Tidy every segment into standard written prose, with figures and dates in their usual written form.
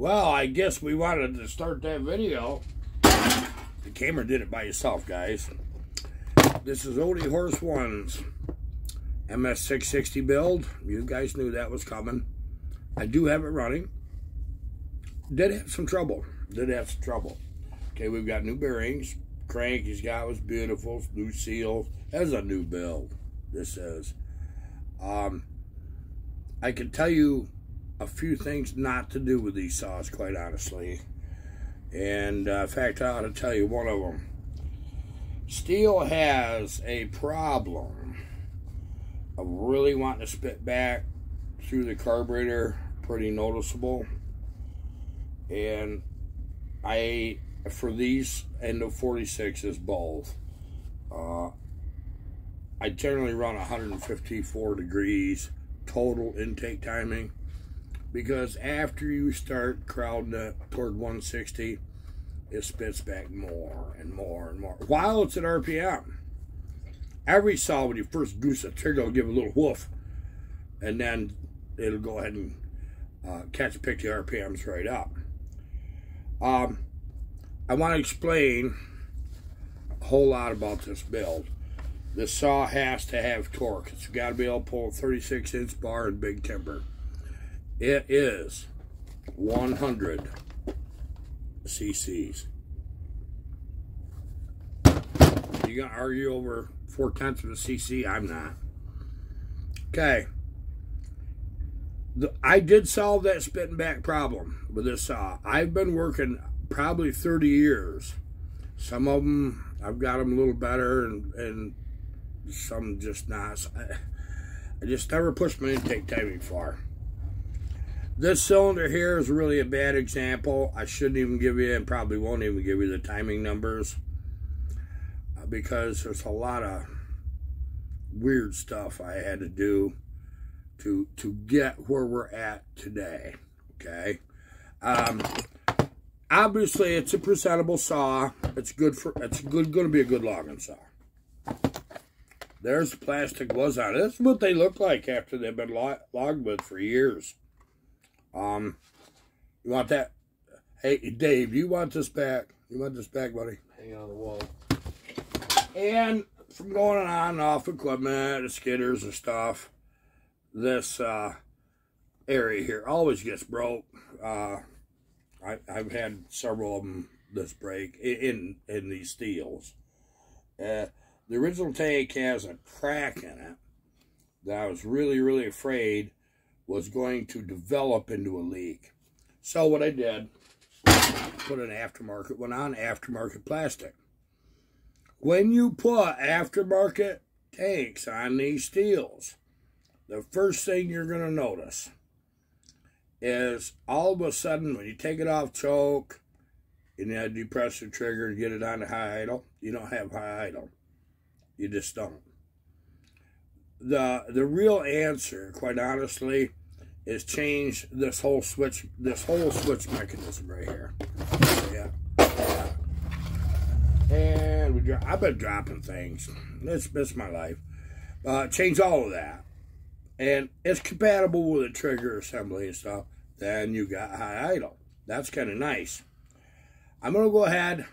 Well, I guess we wanted to start that video. The camera did it by itself, guys. This is odiehorse 1's ms660 build. You guys knew that was coming. I do have it running. Did have some trouble. Okay, we've got new bearings. Crank he's got was beautiful. New seals. That's a new build. This is. I can tell you a few things not to do with these saws, quite honestly. And in fact, I ought to tell you one of them. Steel has a problem of really wanting to spit back through the carburetor, pretty noticeable. And for these and the 46s both, I generally run 154 degrees total intake timing, because after you start crowding it toward 160, it spits back more and more and more while it's at RPM. Every saw, when you first goose the trigger, will give a little whoof, and then it'll go ahead and pick the RPMs right up. I want to explain a whole lot about this build. This saw has to have torque. It's got to be able to pull a 36-inch bar in big timber. It is 100 cc's. You gonna argue over 4/10 of a cc? I'm not. Okay. I did solve that spitting back problem with this saw. I've been working probably 30 years. Some of them, I've got them a little better, and some just not. I just never pushed my intake timing far. This cylinder here is really a bad example. I shouldn't even give you, and probably won't even give you, the timing numbers, because there's a lot of weird stuff I had to do to get where we're at today. Okay. Obviously, it's a presentable saw. It's going to be a good logging saw. There's the plastic was on it. This is what they look like after they've been logged with for years. You want that? Hey, Dave, you want this back? You want this back, buddy? Hang on the wall. And from going on and off equipment, the skidders and stuff, this area here always gets broke. I've had several of them this break in these steels. The original tank has a crack in it that I was really afraid was going to develop into a leak. So what I did, put an aftermarket one on, aftermarket plastic. When you put aftermarket tanks on these steels, the first thing you're going to notice is all of a sudden when you take it off choke and you depress the trigger and get it on the high idle, you don't have high idle. You just don't. The real answer, quite honestly, is change this whole switch mechanism right here. Yeah. And I've been dropping things. It's my life. Change all of that. And it's compatible with the trigger assembly and stuff. Then you got high idle. That's kind of nice. I'm going to go ahead.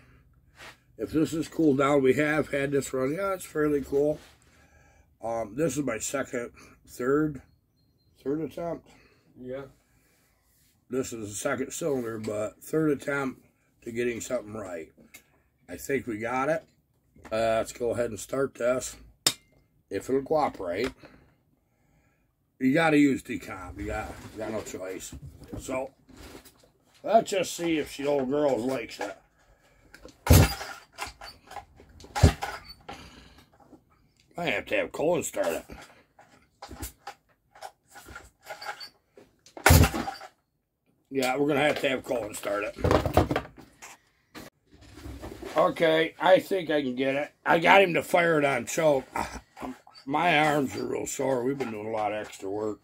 If this is cooled down, we have had this run. Yeah, it's fairly cool. This is my third attempt. Yeah. This is the second cylinder, but third attempt to getting something right. I think we got it. Let's go ahead and start this. If it'll cooperate. You got to use decomp. You got no choice. So, let's just see if the old girl likes it. I have to have Colin start it. Yeah, we're going to have Colin start it. Okay, I think I can get it. I got him to fire it on choke. My arms are real sore. We've been doing a lot of extra work.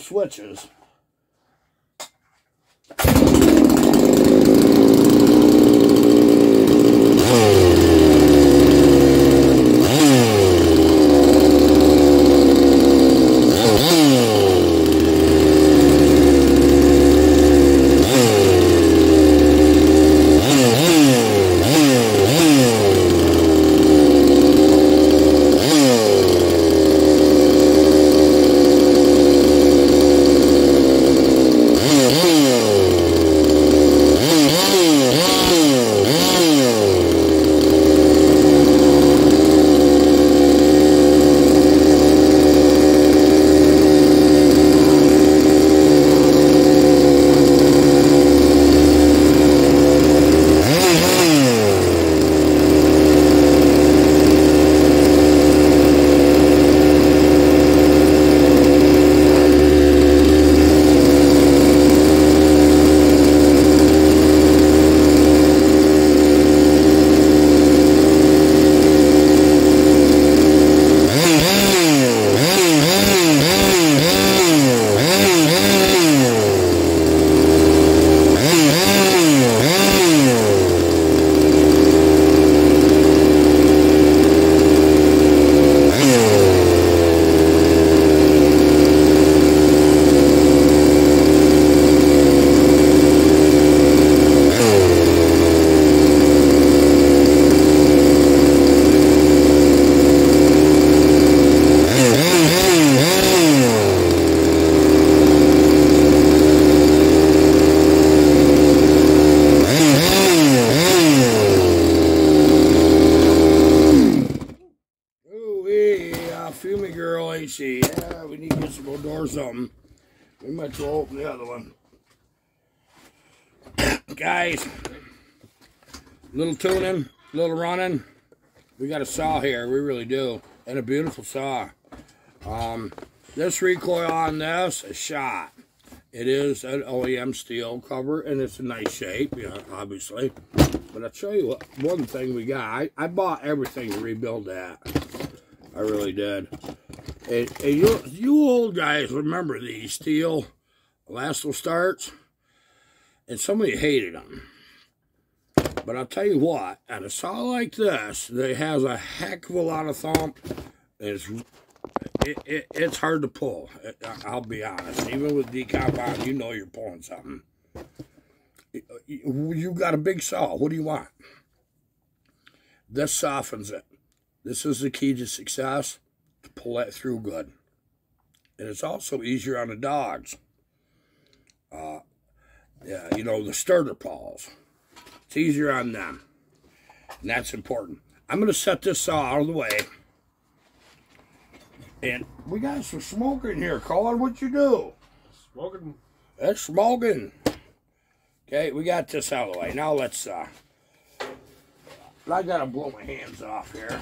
those switches. Fumie girl, ain't she? Yeah, we need to get some more doors something. We might as well open the other one. Guys, little tuning, little running. We got a saw here, we really do. And a beautiful saw. This recoil on this is shot. It is an OEM steel cover, and it's a nice shape, yeah, obviously. But I'll show you what, one thing we got. I bought everything to rebuild that. I really did. And you old guys remember these steel lasso starts? And some of you hated them. But I'll tell you what, on a saw like this, that has a heck of a lot of thump, it's hard to pull. I'll be honest. Even with decompound, you know you're pulling something. You got a big saw. What do you want? This softens it. This is the key to success, to pull that through good. And it's also easier on the dogs. Yeah, you know, the starter paws. It's easier on them. And that's important. I'm going to set this saw out of the way. And we got some smoke in here. Colin, what you do? Smoking. That's smoking. Okay, we got this out of the way. Now let's, I got to blow my hands off here.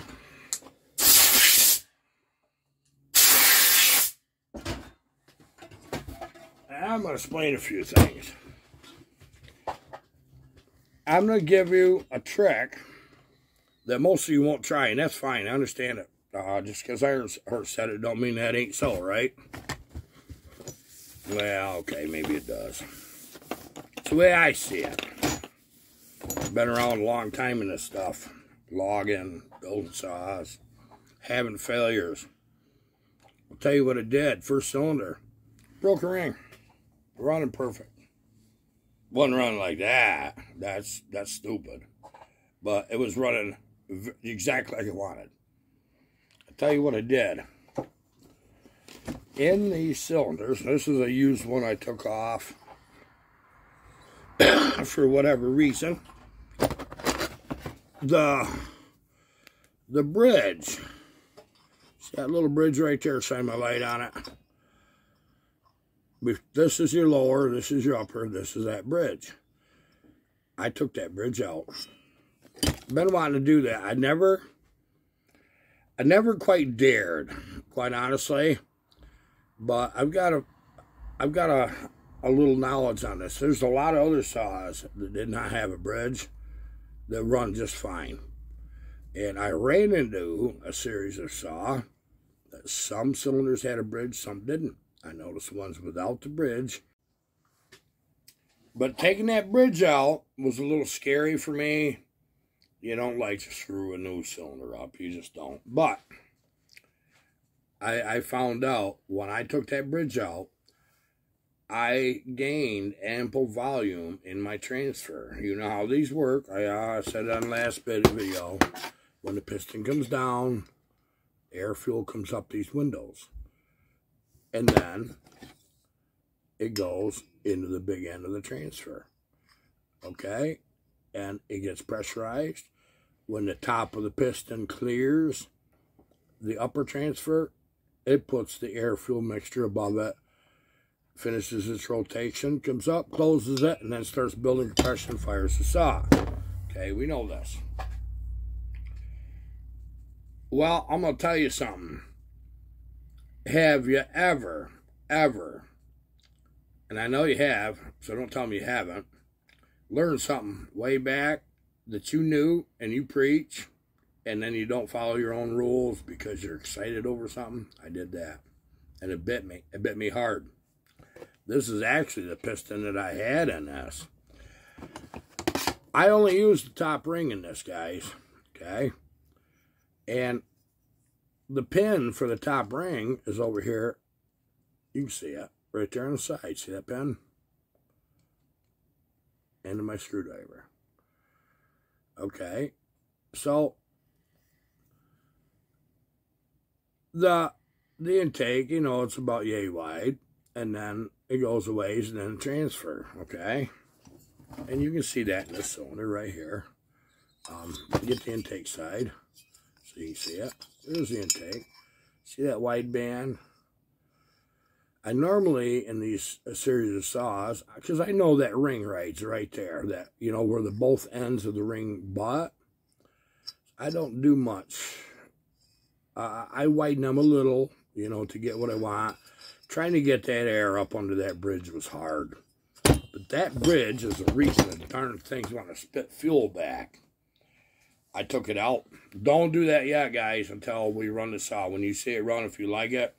And I'm going to explain a few things. I'm going to give you a trick that most of you won't try, and that's fine. I understand it. Just because I said it don't mean that ain't so, right? Well, okay, maybe it does. It's the way I see it. I've been around a long time in this stuff. Logging, building saws, having failures. I'll tell you what it did. First cylinder, broke a ring. Running perfect. Wasn't running like that. That's stupid. But it was running exactly like I wanted. I'll tell you what I did. In these cylinders, this is a used one I took off for whatever reason. The bridge. See that little bridge right there? Shine my light on it. This is your lower, this is your upper, this is that bridge. I took that bridge out. Been wanting to do that. I never quite dared, quite honestly. But I've got a little knowledge on this. There's a lot of other saws that did not have a bridge that run just fine. And I ran into a series of saw that some cylinders had a bridge, some didn't. I noticed the ones without the bridge. But taking that bridge out was a little scary for me. You don't like to screw a new cylinder up. You just don't. But I found out when I took that bridge out, I gained ample volume in my transfer. You know how these work. I said it on the last video. When the piston comes down, air fuel comes up these windows. And then it goes into the big end of the transfer. Okay? And it gets pressurized. When the top of the piston clears the upper transfer, it puts the air fuel mixture above it, finishes its rotation, comes up, closes it, and then starts building compression, fires the saw. Okay, we know this. Well, I'm going to tell you something. Have you ever, and I know you have, so don't tell me you haven't, learned something way back that you knew and you preach, and then you don't follow your own rules because you're excited over something? I did that, and it bit me. It bit me hard. This is actually the piston that I had in this. I only used the top ring in this, guys, okay? And the pin for the top ring is over here. You can see it right there on the side. See that pin? End of my screwdriver. Okay, so the intake, you know, it's about yay wide, and then it goes a ways, and then transfer. Okay, and you can see that in this cylinder right here. Get the intake side so you can see it. There's the intake. See that wide band? I normally, in these series of saws, because I know that ring ride's right there, that, you know, where the both ends of the ring butt, I don't do much. I widen them a little, you know, to get what I want. Trying to get that air up under that bridge was hard. But that bridge is the reason the darn things want to spit fuel back. I took it out. Don't do that yet, guys, until we run the saw. When you see it run, if you like it,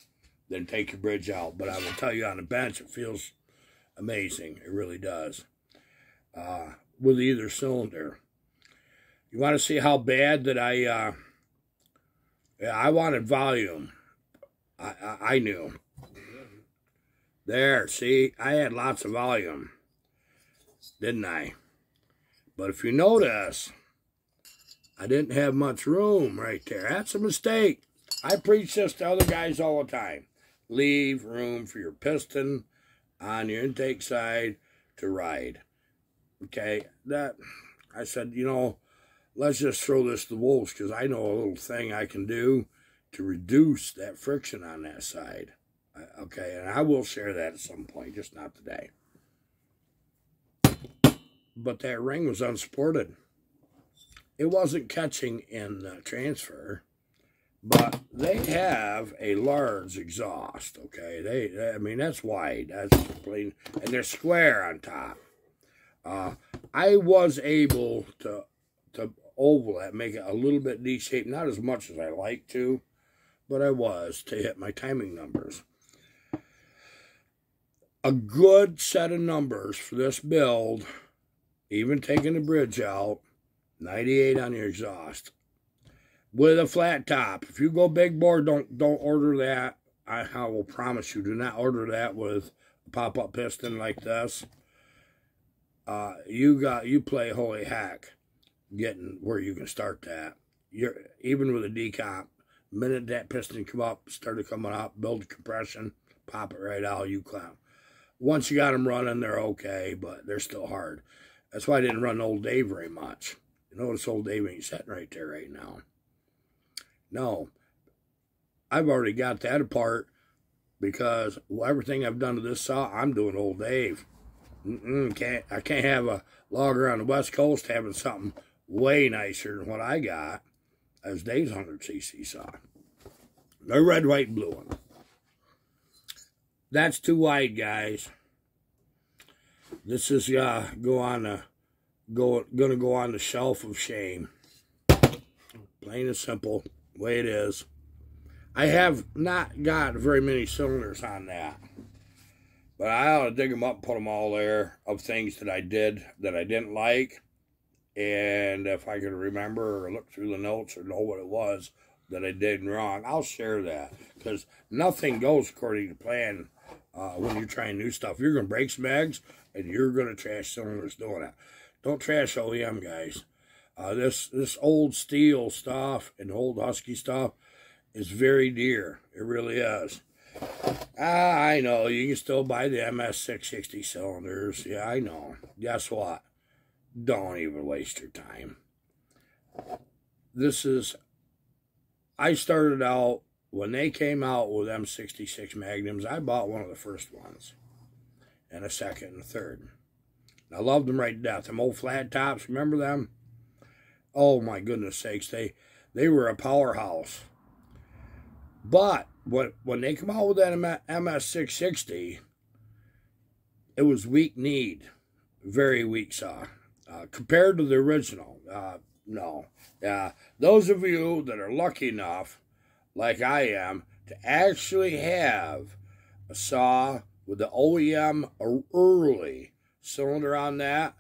then take your bridge out. But I will tell you, on the bench, it feels amazing. It really does. With either cylinder. You want to see how bad that I wanted volume. I knew. There, see, I had lots of volume, didn't I? But if you notice, I didn't have much room right there. That's a mistake. I preach this to other guys all the time. Leave room for your piston on your intake side to ride. Okay, that, I said, you know, let's just throw this to the wolves, because I know a little thing I can do to reduce that friction on that side. Okay, and I will share that at some point, just not today. But that ring was unsupported. It wasn't catching in the transfer, but they have a large exhaust, okay? I mean, that's wide, that's plain, and they're square on top. I was able to oval that, make it a little bit D-shaped, not as much as I like to, but I was, to hit my timing numbers. A good set of numbers for this build, even taking the bridge out, 98 on your exhaust. With a flat top. If you go big bore, don't order that. I will promise you, do not order that with a pop-up piston like this. You play holy heck getting where you can start that. Even with a decomp, minute that piston come up, started coming up, build compression, pop it right out, you climb. Once you got them running, they're okay, but they're still hard. That's why I didn't run Old Dave very much. You notice Old Dave ain't sitting right there right now. No, I've already got that apart, because everything I've done to this saw, I'm doing Old Dave. I can't have a logger on the West Coast having something way nicer than what I got as Dave's 100cc saw. The red, white, blue one. That's too wide, guys. This is gonna go on the shelf of shame. Plain and simple, way it is. I have not got very many cylinders on that. But I ought to dig them up and put them all there of things that I did that I didn't like. And if I could remember or look through the notes or know what it was that I did wrong, I'll share that. Because nothing goes according to plan when you're trying new stuff. You're going to break some eggs, and you're going to trash cylinders doing it. Don't trash OEM, guys. This old steel stuff and old Husky stuff is very dear. It really is. I know, you can still buy the ms660 cylinders. Yeah, I know. Guess what? Don't even waste your time. I started out, when they came out with M66 Magnums, I bought one of the first ones. And a second and a third. I loved them right to death. Them old flat tops, remember them? Oh my goodness sakes, they were a powerhouse. But when they come out with that ms660, it was weak kneed, very weak saw. Compared to the original, no. Those of you that are lucky enough, like I am, to actually have a saw with the OEM early cylinder on that,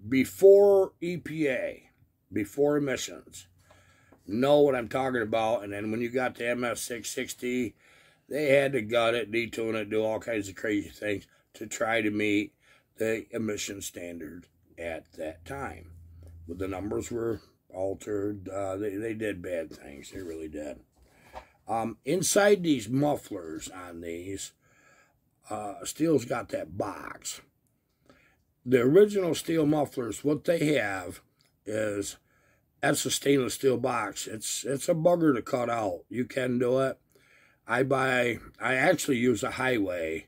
before EPA, before emissions, know what I'm talking about. And then when you got the ms660, they had to gut it, detune it, do all kinds of crazy things to try to meet the emission standard at that time. But the numbers were altered. They did bad things. They really did. Inside these mufflers on these, Steel's got that box. The original Steel mufflers, what they have is, that's a stainless steel box. It's a bugger to cut out. You can do it. I actually use a highway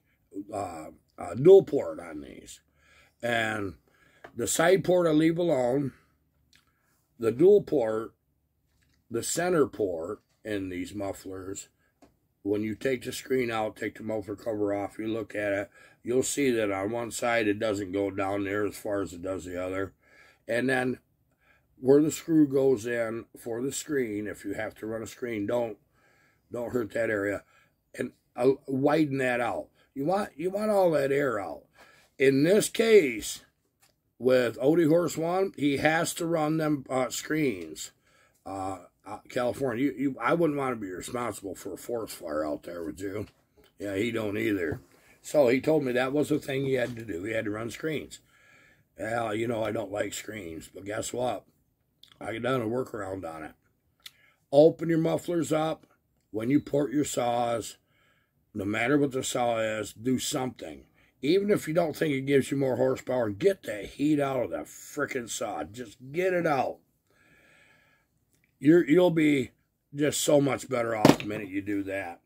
dual port on these. And the side port I leave alone. The dual port, the center port in these mufflers, when you take the screen out, take the muffler cover off, you look at it, you'll see that on one side it doesn't go down there as far as it does the other. And then where the screw goes in for the screen, if you have to run a screen, don't hurt that area. And widen that out. You want all that air out. In this case, with odiehorse 1, he has to run them screens. California, I wouldn't want to be responsible for a forest fire out there, would you? Yeah, he don't either. So he told me that was the thing he had to do. He had to run screens. Well, you know I don't like screens, but guess what? I done a workaround on it. Open your mufflers up. When you port your saws, no matter what the saw is, do something. Even if you don't think it gives you more horsepower, get the heat out of the frickin' saw. Just get it out. You'll be just so much better off the minute you do that.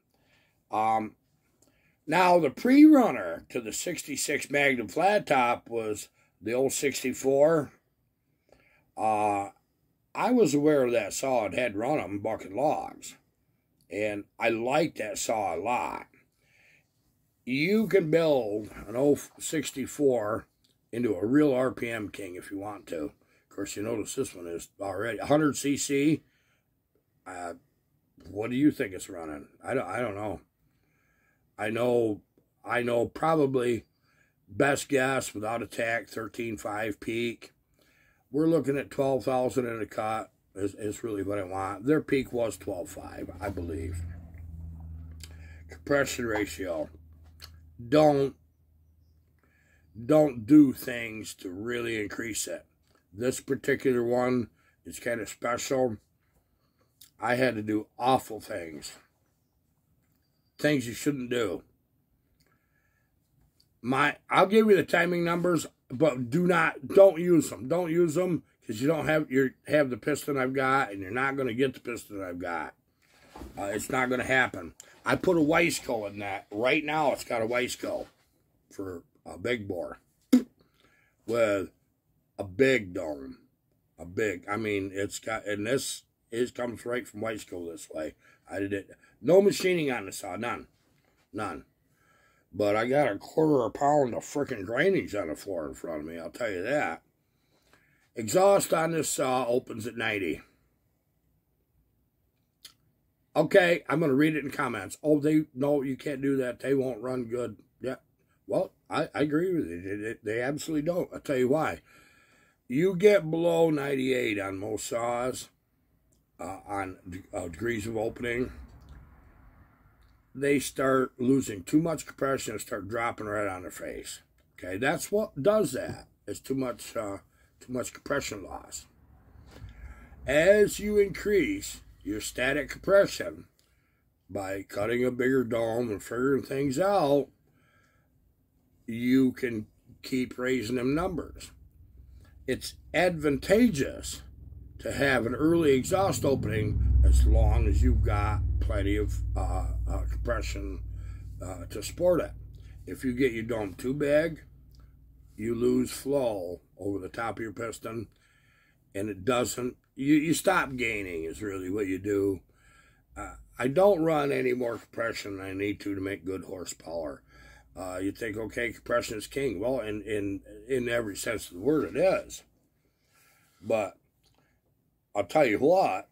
Now, the pre-runner to the 66 Magnum flat top was the old 64. I was aware of that saw and had run them bucking logs. And I liked that saw a lot. You can build an old 64 into a real RPM king if you want to. Of course, you notice this one is already 100cc. What do you think it's running? I don't know. I know probably best guess without attack 13.5 peak. We're looking at 12,000 in a cut is really what I want. Their peak was 12.5, I believe. Compression ratio. Don't do things to really increase it. This particular one is kind of special. I had to do awful things. Things you shouldn't do. I'll give you the timing numbers, but don't use them. Don't use them because you don't have the piston I've got, and you're not going to get the piston I've got. It's not going to happen. I put a Weisco in that. Right now, it's got a Weisco for a big bore with a big dome. I mean, it's got, and this comes right from Weisco this way. I did it. No machining on the saw. None. But I got a quarter of a pound of frickin' drainage on the floor in front of me, I'll tell you that. Exhaust on this saw opens at 90. Okay, I'm going to read it in comments. Oh, no, you can't do that. They won't run good. Yeah. Well, I agree with you. They absolutely don't. I'll tell you why. You get below 98 on most saws, on degrees of opening, they start losing too much compression and start dropping right on their face. Okay, that's what does that. It's too much compression loss. As you increase your static compression by cutting a bigger dome and figuring things out, you can keep raising them numbers. It's advantageous to have an early exhaust opening as long as you've got plenty of compression to support it. If you get your dome too big, you lose flow over the top of your piston, and it doesn't, you stop gaining is really what you do. I don't run any more compression than I need to make good horsepower. You think, okay, compression is king. Well, in every sense of the word, it is. But I'll tell you what,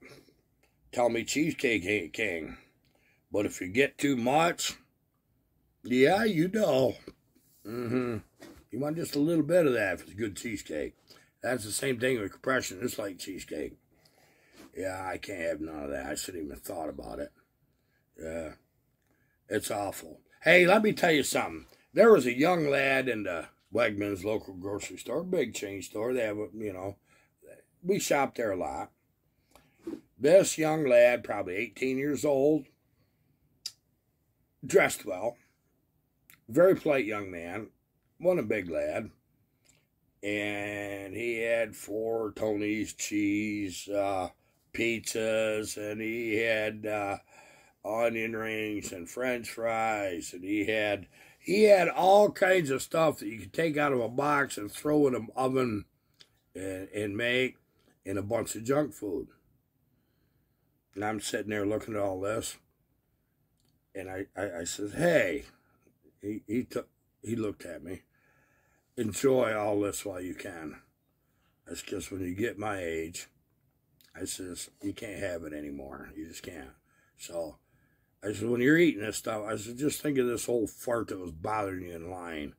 tell me cheesecake ain't king. But if you get too much, yeah, you know. You want just a little bit of that if it's good cheesecake. That's the same thing with compression. It's like cheesecake. Yeah, I can't have none of that. I shouldn't even have thought about it. Yeah, it's awful. Hey, let me tell you something. There was a young lad in the Wegmans local grocery store, big chain store. They have, we shop there a lot. This young lad, probably 18 years old, dressed well, very polite young man, wasn't a big lad, and he had 4 Tony's cheese pizzas, and he had onion rings and French fries, and he had all kinds of stuff that you could take out of a box and throw in an oven and make, and a bunch of junk food. And I'm sitting there looking at all this, and I said, hey, he looked at me, enjoy all this while you can. That's because when you get my age, I says, you can't have it anymore. You just can't. So I said, when you're eating this stuff, I said, just think of this old fart that was bothering you in line.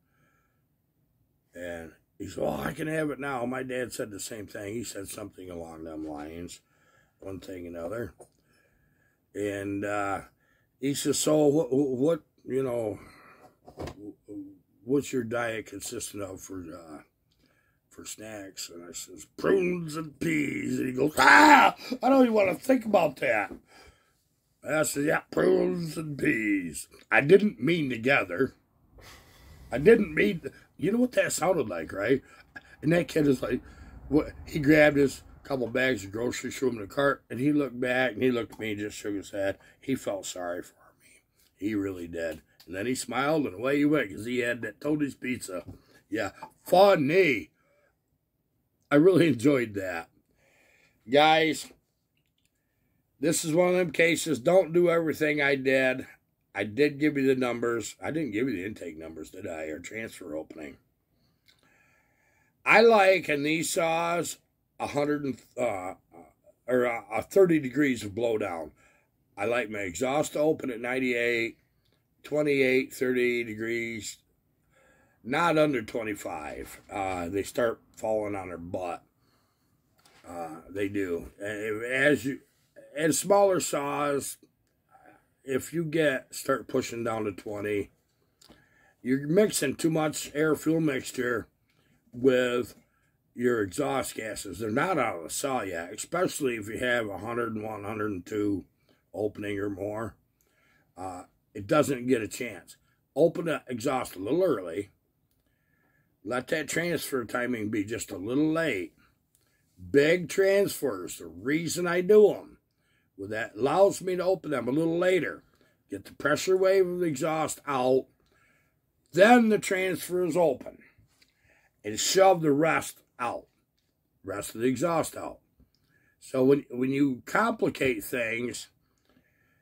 And he said, oh, I can have it now. My dad said the same thing. He said something along them lines, one thing and another. And he says, so what what's your diet consistent of for snacks? And I says, prunes and peas. And he goes, I don't even want to think about that. I said, yeah, prunes and peas. I didn't mean together. I didn't mean, you know what that sounded like, right? And that kid is like, what? He grabbed his couple bags of groceries, threw them in the cart, and he looked back, and he looked at me and just shook his head. He felt sorry for me. He really did. And then he smiled, and away he went, because he had that Tony's pizza. Yeah, funny. I really enjoyed that. Guys, this is one of them cases. Don't do everything I did. I did give you the numbers. I didn't give you the intake numbers, did I? Or transfer opening. I like in these saws 30 degrees of blowdown. I like my exhaust to open at 98, 28, 30 degrees, not under 25. They start falling on their butt. They do. And smaller saws, if you start pushing down to 20, you're mixing too much air-fuel mixture with your exhaust gases. They're not out of the saw yet, especially if you have 101, 102 opening or more. It doesn't get a chance. Open the exhaust a little early. Let that transfer timing be just a little late. Big transfers, the reason I do them, well, that allows me to open them a little later. Get the pressure wave of the exhaust out. Then the transfer is open. And shove the rest out. Rest of the exhaust out. So when you complicate things,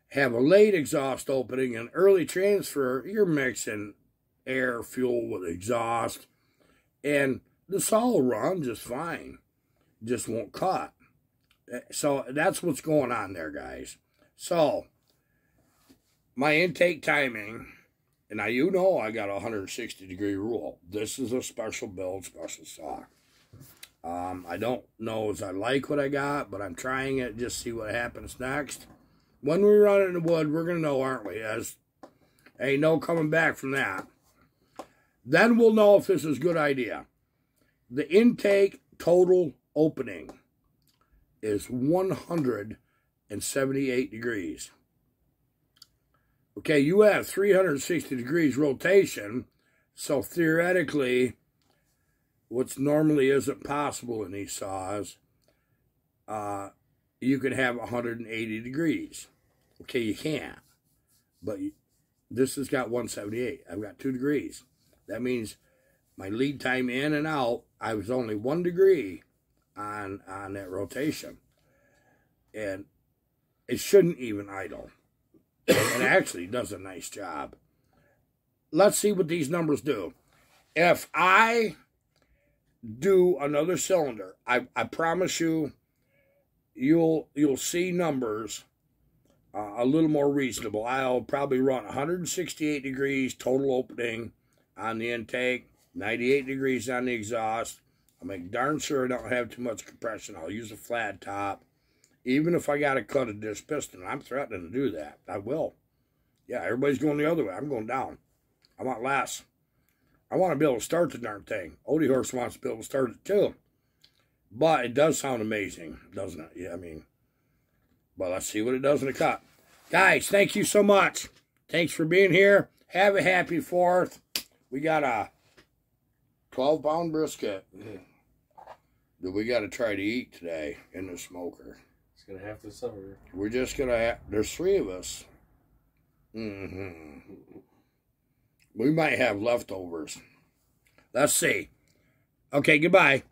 have a late exhaust opening and early transfer, you're mixing air, fuel with exhaust. And the saw will run just fine. Just won't cut. So that's what's going on there, guys. So my intake timing And now you know I got a 160-degree rule. This is a special build, special saw. I don't know as I like what I got, but I'm trying it, just see what happens next. When we run it in the wood, we're going to know, aren't we? As ain't no coming back from that. Then we'll know if this is a good idea. The intake total opening is 178 degrees. Okay, you have 360 degrees rotation, so theoretically, which normally isn't possible in these saws, you could have 180 degrees. Okay, you can't. But this has got 178. I've got 2 degrees. That means my lead time in and out, I was only 1 degree on that rotation. And it shouldn't even idle. It actually does a nice job. Let's see what these numbers do. If I do another cylinder, I promise you, you'll see numbers a little more reasonable. I'll probably run 168 degrees total opening on the intake, 98 degrees on the exhaust. I'll make darn sure I don't have too much compression. I'll use a flat top. Even if I got to cut a disc piston, I'm threatening to do that. I will. Yeah, everybody's going the other way. I'm going down. I want less. I want to be able to start the darn thing. odiehorse wants to be able to start it too. But it does sound amazing, doesn't it? Yeah, I mean, well, let's see what it does in the cut. Guys, thank you so much. Thanks for being here. Have a happy 4th. We got a 12-pound brisket that we got to try to eat today in the smoker. It's going to have to suffer. We're just going to have, there's 3 of us. We might have leftovers. Let's see. Okay, goodbye.